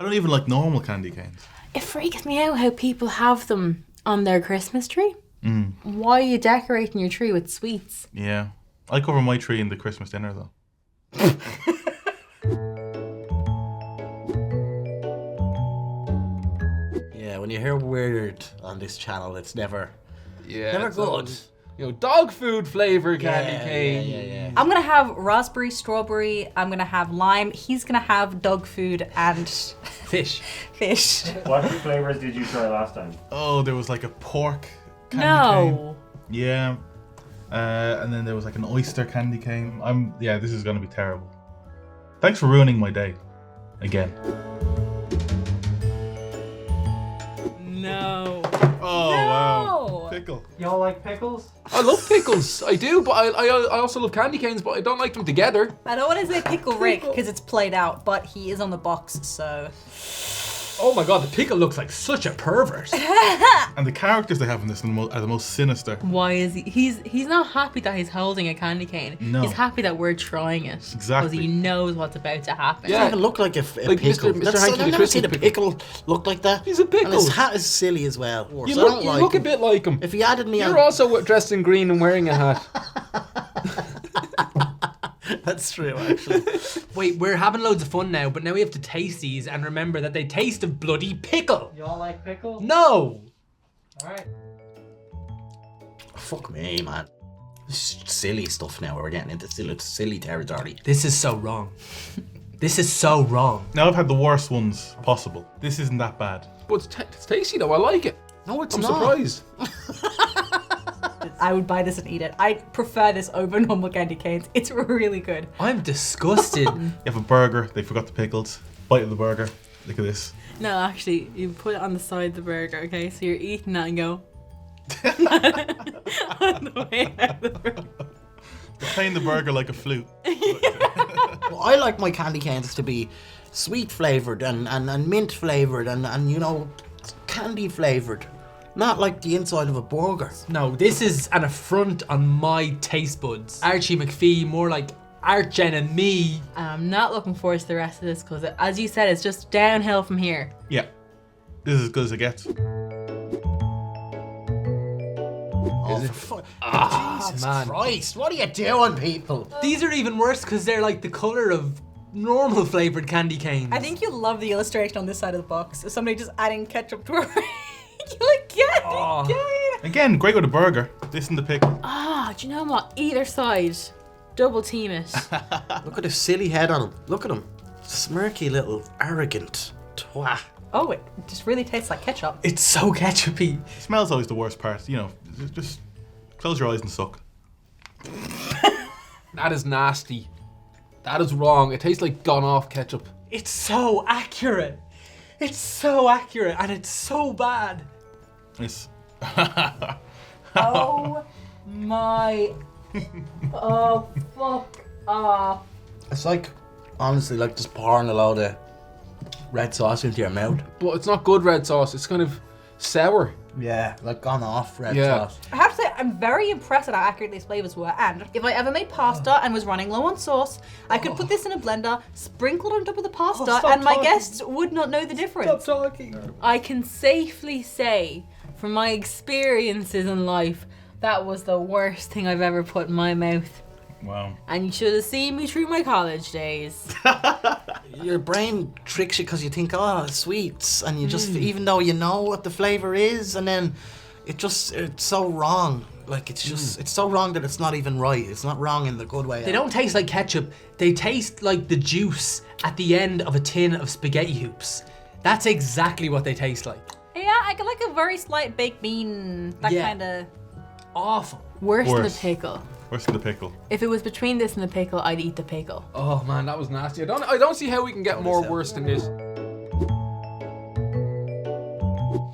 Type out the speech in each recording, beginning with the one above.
I don't even like normal candy canes. It freaks me out how people have them on their Christmas tree. Why are you decorating your tree with sweets? Yeah. I cover my tree in the Christmas dinner, though. Yeah, when you hear weird on this channel, it's never good. Dog food flavor candy cane. Yeah. I'm gonna have raspberry, strawberry. I'm gonna have lime. He's gonna have dog food and Fish. fish. What flavours did you try last time? Oh, there was like a pork candy cane. No. Yeah. And then there was like an oyster candy cane. This is gonna be terrible. Thanks for ruining my day. Again. No. Oh, wow. Pickle. Y'all like pickles? I love pickles. I do, but I also love candy canes, but I don't like them together. I don't want to say pickle Rick because it's played out, but he is on the box, so. Oh my god, the pickle looks like such a pervert. And the characters they have in this are the most sinister. Why is he? He's not happy that he's holding a candy cane. No. He's happy that we're trying it. Exactly. Because he knows what's about to happen. It doesn't even look like a Like pickle. Mr. Hanky the I've never Christmas seen a pickle look like that. He's a pickle. And his hat is silly as well. You So I look, don't you like look a him. bit like him. If he added me You're on... also dressed in green and wearing a hat. That's true, actually. Wait, we're having loads of fun now, but now we have to taste these and remember that they taste of bloody pickle. Y'all like pickles? No! Alright. Fuck me, man. This is silly stuff now. We're getting into silly territory. This is so wrong. This is so wrong. Now I've had the worst ones possible. This isn't that bad. But it's tasty though, I like it. No, it's I'm not. surprised. I would buy this and eat it. I prefer this over normal candy canes. It's really good. I'm disgusted. You have a burger, they forgot the pickles. Bite of the burger. Look at this. No, actually, you put it on the side of the burger, okay? So you're eating that and go. On the way out of the burger. They're playing the burger like a flute. Well, I like my candy canes to be sweet flavoured and mint flavoured and you know, candy flavoured. Not like the inside of a burger. No, this is an affront on my taste buds. Archie McPhee, more like Archjen and me. I'm not looking forward to the rest of this because, as you said, it's just downhill from here. Yeah. This is as good as it gets. Jesus man. Christ, what are you doing, people? These are even worse because they're like the colour of normal flavoured candy canes. I think you'll love the illustration on this side of the box. Somebody just adding ketchup to a You're like, candy cane. Again, great with a burger. This and the pickle. Ah, do you know what? Either side. Double team it. Look at his silly head on him. Look at him. Smirky little arrogant twat. Oh, it just really tastes like ketchup. It's so ketchupy. Smell's always the worst part. You know, just close your eyes and suck. That is nasty. That is wrong. It tastes like gone off ketchup. It's so accurate. It's so accurate and it's so bad. It's Oh my. Oh, fuck off. It's like, honestly, like just pouring a load of red sauce into your mouth. But it's not good red sauce. It's kind of sour. Yeah, like gone off red Yeah. sauce. I have to say, I'm very impressed at how accurate these flavors were. And if I ever made pasta and was running low on sauce, I could put this in a blender, sprinkle it on top of the pasta, stop and my talking. guests would not know the difference. talking. I can safely say, from my experiences in life, that was the worst thing I've ever put in my mouth. wow. And you should have seen me through my college days. Your brain tricks you because you think, oh, it's sweets, and you just, even though you know what the flavor is, and then it's so wrong. Like it's just, it's so wrong that it's not even right. It's not wrong in the good way. They don't taste like ketchup. They taste like the juice at the end of a tin of spaghetti hoops. That's exactly what they taste like. Yeah, I could like a very slight baked bean, that Yeah. kind of. Awful. Worse than the Worse. pickle. Worse than the pickle. If it was between this and the pickle, I'd eat the pickle. Oh man, that was nasty. I don't see how we can get more worse than this.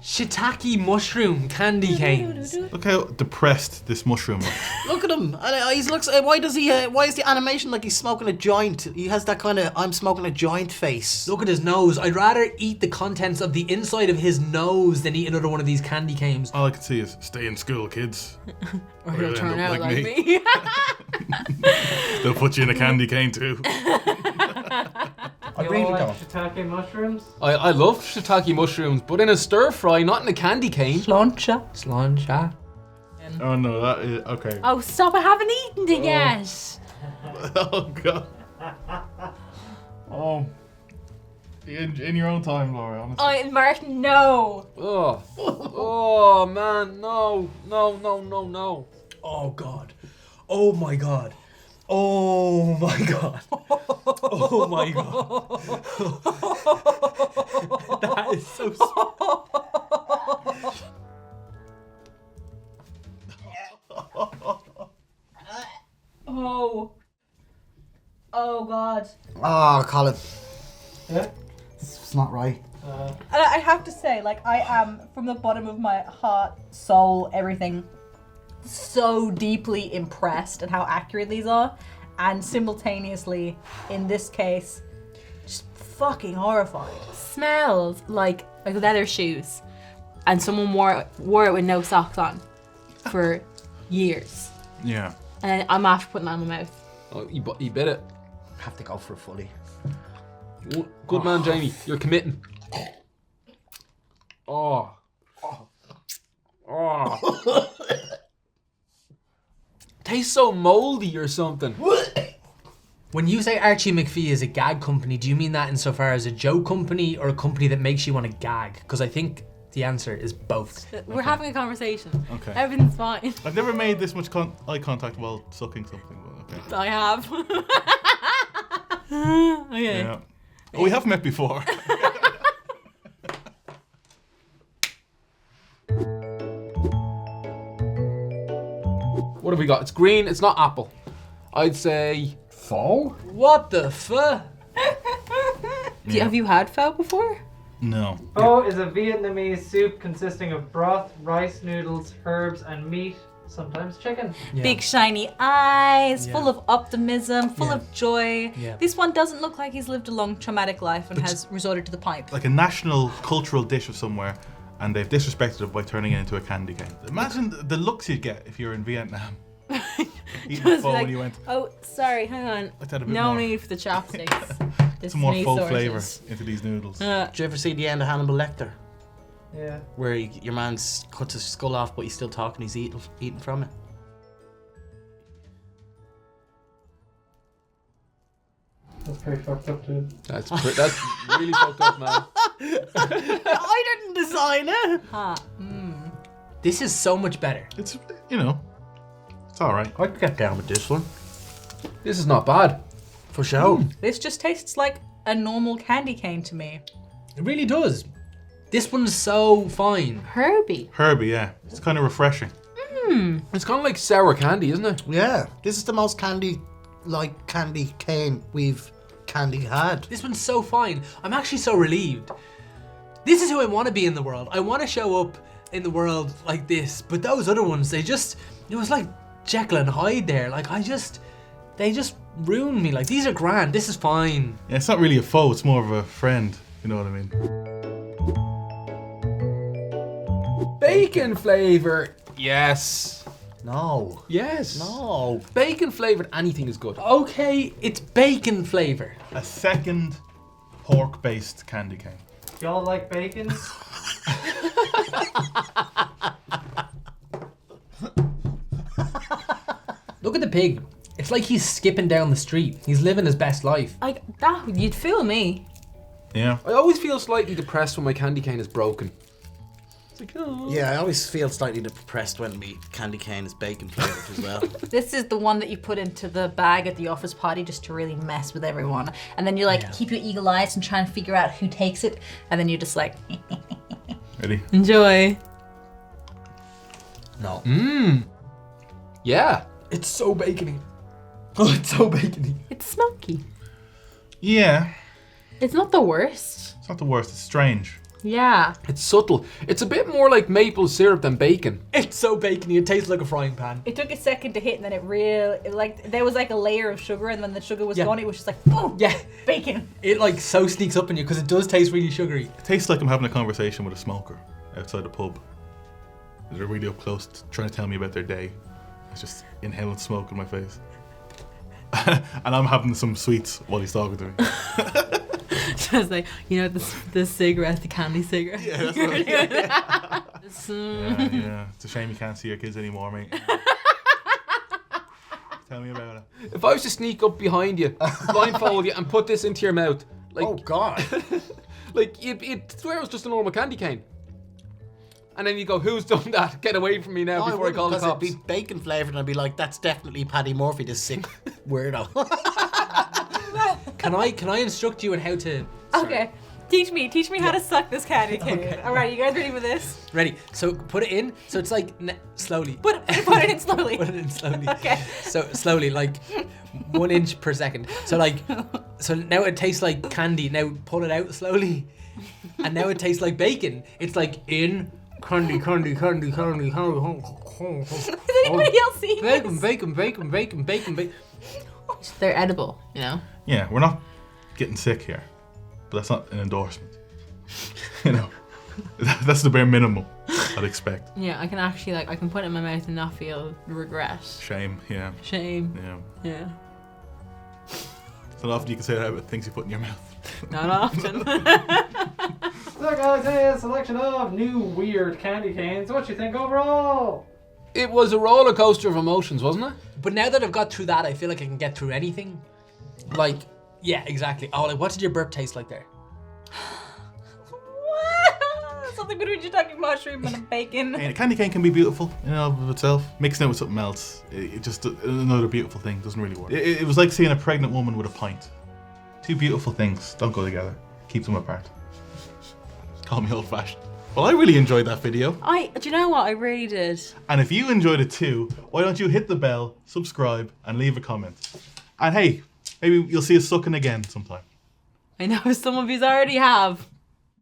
Shiitake mushroom candy canes. Look how depressed this mushroom looks. Look at him. He looks. Why is the animation like he's smoking a joint? He has that kind of I'm smoking a joint face. Look at his nose. I'd rather eat the contents of the inside of his nose than eat another one of these candy canes. All I can see is stay in school, kids. Or Or he'll you'll turn end up out like like me. They'll put you in a candy cane too. I You really all like don't. shiitake mushrooms? I love shiitake mushrooms, but in a stir fry, not in a candy cane. Plancha. Sláinte. Oh no, that is okay. Oh, stop! I haven't eaten it yet. Oh god. Oh. In your own time, Laura. Honestly. Oh, Martin, no. Oh, oh man, no. Oh god. Oh my god. Oh my god. Oh my god. That is so Oh. Oh god. Oh, Colin. Yeah. It's not right. And I have to say, like, I am, from the bottom of my heart, soul, everything, so deeply impressed at how accurate these are. And simultaneously, in this case, just fucking horrified. Smells like leather shoes, and someone wore it with no socks on for years. Yeah. And I'm after putting that in my mouth. Oh, you bit it. Have to go for a fully. Good man, Jamie. You're committing. Oh. Oh. Tastes so moldy or something. When you say Archie McPhee is a gag company, do you mean that insofar as a joke company or a company that makes you want to gag? Because I think the answer is both. We're having a conversation. Okay. Everything's fine. I've never made this much eye contact while sucking something. But okay. I have. Okay. Yeah. Oh, we have met before. What have we got? It's green. It's not apple. I'd say Pho? What the fuck? Have you had pho before? No. Pho is a Vietnamese soup consisting of broth, rice noodles, herbs, and meat, sometimes chicken. Yeah. Big shiny eyes, Yeah. full of optimism, full Yeah. of joy. Yeah. This one doesn't look like he's lived a long traumatic life and has resorted to the pipe. Like a national cultural dish of somewhere, and they've disrespected it by turning it into a candy cane. Imagine the looks you'd get if you were in Vietnam. Eating Just pho be like, when you went. oh, sorry, hang on. Let's add a bit No more. need for the chopsticks. This Some is more me faux sorted. flavour into these noodles. Did you ever see the end of Hannibal Lecter? Yeah. Where your man's cuts his skull off, but he's still talking, he's eating from it. That's pretty fucked up, dude. that's really fucked up, man. I didn't design it! Huh. This is so much better. It's, it's all right. I could get down with this one. This is not bad. For sure. This just tastes like a normal candy cane to me. It really does. This one's so fine. Herbie. Herbie, yeah. It's kind of refreshing. It's kind of like sour candy, isn't it? Yeah. This is the most candy cane we've had. This one's so fine. I'm actually so relieved. This is who I want to be in the world. I want to show up in the world like this. But those other ones, it was like Jekyll and Hyde there. Like they just ruined me. Like these are grand. This is fine. Yeah, it's not really a foe, it's more of a friend. You know what I mean? Bacon flavor. Yes. No. Yes. No. Bacon flavored anything is good. Okay, it's bacon flavor. A second pork-based candy cane. Y'all like bacon? Look at the pig. It's like he's skipping down the street. He's living his best life. Like that, you'd fool me. Yeah. I always feel slightly depressed when my candy cane is broken. It's like, oh. Yeah, I always feel slightly depressed when me candy cane is bacon flavoured as well. This is the one that you put into the bag at the office party just to really mess with everyone. And then you like keep your eagle eyes and try and figure out who takes it. And then you're just like, Ready? Enjoy. No. Yeah. It's so bacony. Oh, it's so bacony. It's smoky. Yeah. It's not the worst. It's not the worst, it's strange. Yeah. It's subtle. It's a bit more like maple syrup than bacon. It's so bacony. It tastes like a frying pan. it took a second to hit and then there was like a layer of sugar and when the sugar was Yeah. gone it was just like, oh, Yeah. bacon. It like so sneaks up on you because it does taste really sugary. It tastes like I'm having a conversation with a smoker outside a pub. They're really up close trying to tell me about their day. It's just inhaling smoke in my face. and I'm having some sweets while he's talking to me. Just like, you know, the cigarette, the candy cigarette. Yeah, that's what yeah. Yeah, it's a shame you can't see your kids anymore, mate. Tell me about it. If I was to sneak up behind you, blindfold you, and put this into your mouth, like, Oh God. like you'd swear it was just a normal candy cane. And then you go, who's done that? Get away from me now before I call the cops. It'd be bacon flavoured, and I'd be like, that's definitely Paddy Murphy, this sick weirdo. Can I instruct you on how to? Okay, teach me how to suck this candy cane. Okay. All right, you guys ready for this? Ready? So put it in. So it's like slowly. Put it in slowly. Put it in slowly. Okay. So slowly, like 1 inch per second. So now it tastes like candy. Now pull it out slowly, and now it tastes like bacon. It's like in candy. Does anybody else see this? Bacon. They're edible, you know. Yeah, we're not getting sick here, but that's not an endorsement. You know, that's the bare minimum I'd expect. Yeah, I can actually I can put it in my mouth and not feel regret. Shame, yeah. Shame. Yeah. Yeah. It's not often you can say that about things you put in your mouth. Not often. So guys, hey, a selection of new weird candy canes. What you think overall? It was a roller coaster of emotions, wasn't it? But now that I've got through that, I feel like I can get through anything. Like, yeah, exactly. Oh, like what did your burp taste like there? Something between Kentucky mushroom and a bacon. And a candy cane can be beautiful in and of itself. Mixing it with something else, it just another beautiful thing doesn't really work. It was like seeing a pregnant woman with a pint. Two beautiful things don't go together. Keep them apart. Call me old-fashioned. Well, I really enjoyed that video. Do you know what? I really did. And if you enjoyed it too, why don't you hit the bell, subscribe, and leave a comment. And hey, maybe you'll see us sucking again sometime. I know some of you already have.